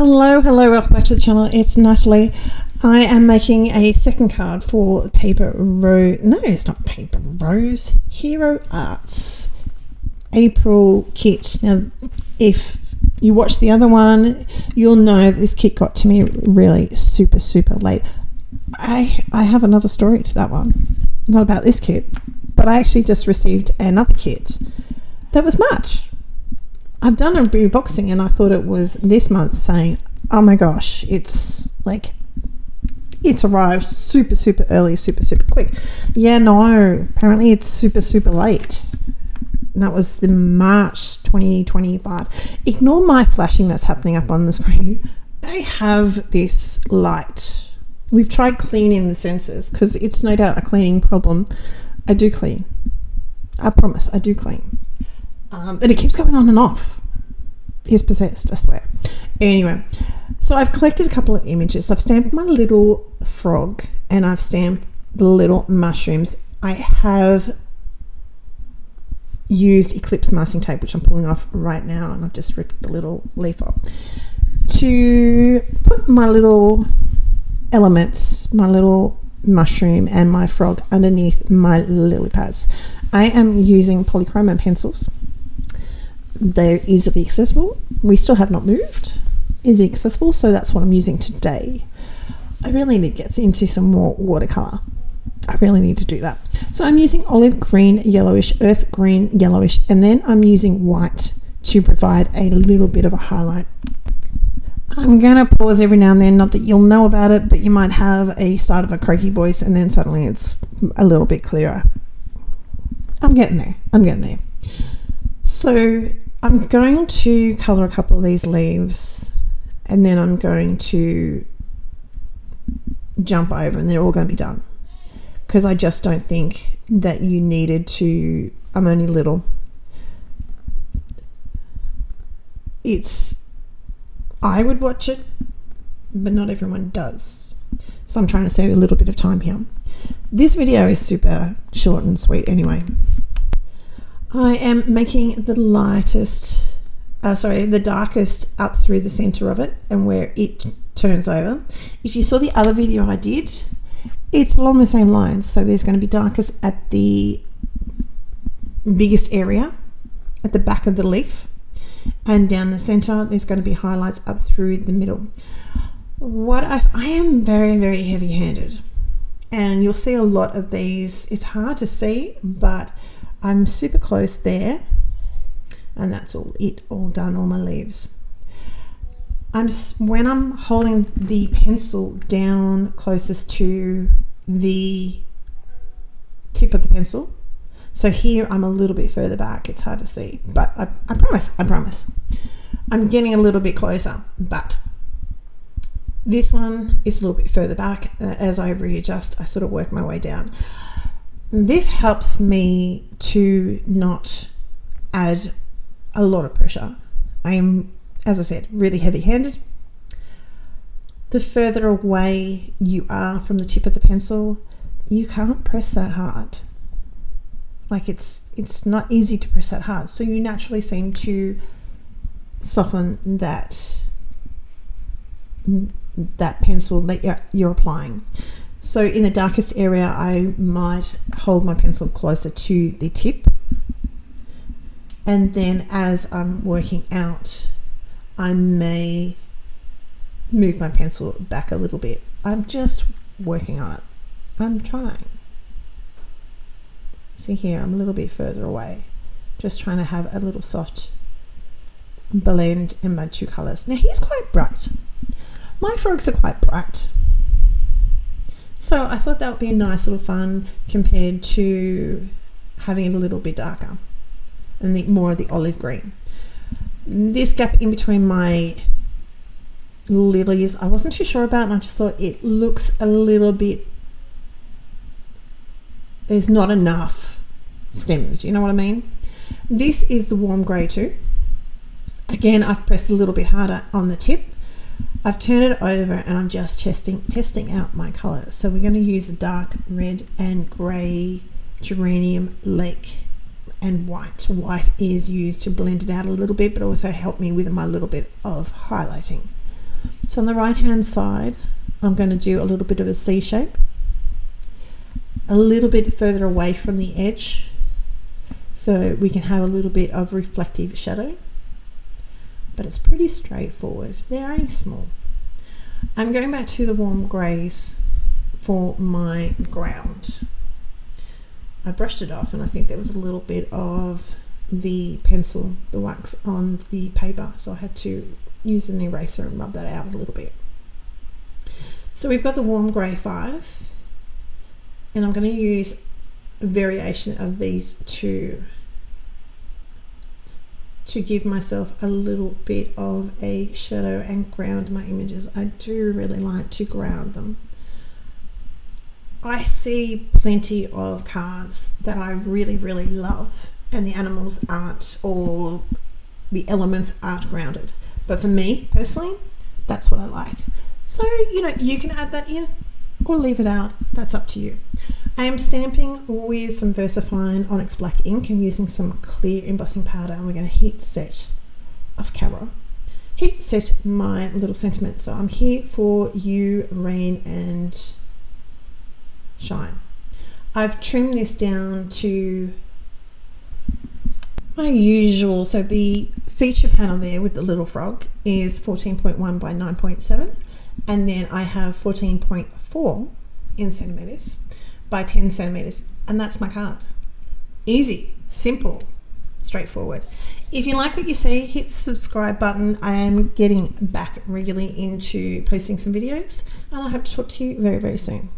Hello, welcome back to the channel. It's Natalie. I am making a second card for Paper Rose. No, it's not Paper Rose. Hero Arts April kit. Now, if you watch the other one, you'll know that this kit got to me really super late. I have another story to that one. Not about this kit, but I actually just received another kit that was March. I've done a reboxing and I thought it was this month saying, oh my gosh, it's arrived super early, super quick. Yeah, no, apparently it's super late. And that was the March 2025. Ignore my flashing that's happening up on the screen. I have this light. We've tried cleaning the sensors because it's no doubt a cleaning problem. I do clean. I promise, I do clean. But it keeps going on and off. He's possessed, I swear. Anyway, so I've collected a couple of images. I've stamped my little frog and I've stamped the little mushrooms. I have used Eclipse masking tape, which I'm pulling off right now, and I've just ripped the little leaf off to put my little elements, my little mushroom and my frog underneath my lily pads. I am using polychroma pencils. They're easily accessible. We still have not moved. Easy accessible, so that's what I'm using today. I really need to get into some more watercolor. I really need to do that. So I'm using olive green, yellowish, earth green, yellowish, and then I'm using white to provide a little bit of a highlight. I'm going to pause every now and then, not that you'll know about it, but you might have a start of a croaky voice and then suddenly it's a little bit clearer. I'm getting there. So I'm going to colour a couple of these leaves and then I'm going to jump over and they're all going to be done. Because I just don't think that you needed to, I'm only little. I would watch it, but not everyone does. So I'm trying to save a little bit of time here. This video is super short and sweet anyway. I am making the darkest up through the center of it and where it turns over. If you saw the other video I did, it's along the same lines. So there's going to be darkest at the biggest area at the back of the leaf, and down the center there's going to be highlights up through the middle. I am very heavy-handed, and you'll see a lot of these. It's hard to see, but I'm super close there, and that's all done, all my leaves. When I'm holding the pencil down closest to the tip of the pencil, so here I'm a little bit further back, it's hard to see, but I promise I'm getting a little bit closer. But this one is a little bit further back. As I readjust, I sort of work my way down. This helps me to not add a lot of pressure. I am, as I said, really heavy-handed. The further away you are from the tip of the pencil, you can't press that hard. Like it's not easy to press that hard. So you naturally seem to soften that pencil that you're applying. So in the darkest area, I might hold my pencil closer to the tip. And then as I'm working out, I may move my pencil back a little bit. I'm just working on it. I'm trying. See here, I'm a little bit further away. Just trying to have a little soft blend in my two colors. Now he's quite bright. My frogs are quite bright. So I thought that would be a nice little fun compared to having it a little bit darker and more of the olive green. This gap in between my lilies, I wasn't too sure about, and I just thought it looks a little bit, there's not enough stems, you know what I mean? This is the warm grey too. Again, I've pressed a little bit harder on the tip. I've turned it over and I'm just testing out my colors. So we're going to use the dark red and grey geranium lake and white. White is used to blend it out a little bit, but also help me with my little bit of highlighting. So on the right hand side, I'm going to do a little bit of a C shape, a little bit further away from the edge, so we can have a little bit of reflective shadow, but it's pretty straightforward. They're only small. I'm going back to the warm greys for my ground. I brushed it off and I think there was a little bit of the pencil, the wax on the paper, so I had to use an eraser and rub that out a little bit. So we've got the warm grey 5, and I'm going to use a variation of these two to give myself a little bit of a shadow and ground my images. I do really like to ground them. I see plenty of cards that I really, really love and the animals aren't, or the elements aren't grounded. But for me personally, that's what I like. So, you know, you can add that in or leave it out. That's up to you. I am stamping with some VersaFine Onyx Black ink and using some clear embossing powder, and we're going to heat set off camera. Heat set my little sentiment. So I'm here for you, rain and shine. I've trimmed this down to my usual, so the feature panel there with the little frog is 14.1 by 9.7, and then I have 14.4 in centimeters by 10 centimeters, and that's my card. Easy, simple, straightforward. If you like what you see, hit the subscribe button. I am getting back regularly into posting some videos, and I hope to talk to you very, very soon.